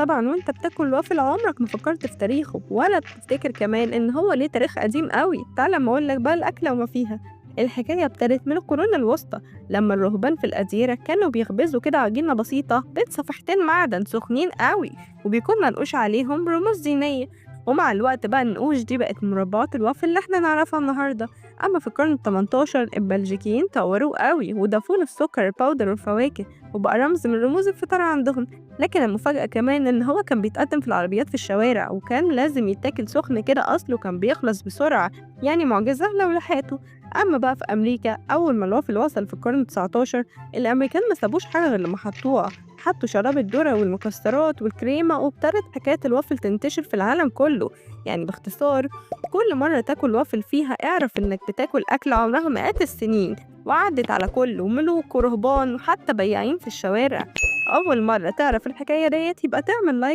طبعًا وأنت بتاكل وافل عمرك ما فكّرت في تاريخه، ولا بتفتكر كمان إن هو ليه تاريخ قديم أوي. تعالَ أمّا أقول لك بقى الأكلة وما فيها. الحكاية ابتدت من القرون الوسطى، لمّا الرهبان في الأديرة كانوا بيخبزوا كده عجينة بسيطة بين صفيحتين معدن سخنين أوي، وبيكون منقوش عليهم رموز دينية. ومع الوقت بقى النقوش دي بقت مربعات الوافل اللي إحنا نعرفها النهارده. أمّا في القرن ال18 البلجيكيين طوّروه أوي وضافوا له السكر الباودر والفواكه، وبقى رمز من رموز الفطار عندهم. لكن المفاجأة كمان إن هو كان بيتقدم في العربيات في الشوارع، وكان لازم يتاكل سخن كده أصله كان بيخلص بسرعة، يعني معجزة لو لحقته. أما بقى في أمريكا أول ما الوافل وصل في القرن ال19 الأمريكان ما سابوش حاجة غير لما حطوها، حطوا شراب الذرة والمكسرات والكريمة، وابتدت حكاية الوافل تنتشر في العالم كله. يعني باختصار كل مرة تاكل وافل فيها اعرف إنك بتاكل أكلة عمرها مئات السنين، وعدت على كل وملوك ورهبان وحتى بياعين في الشوارع. أول مرة تعرف الحكاية ديت يبقى تعمل لايك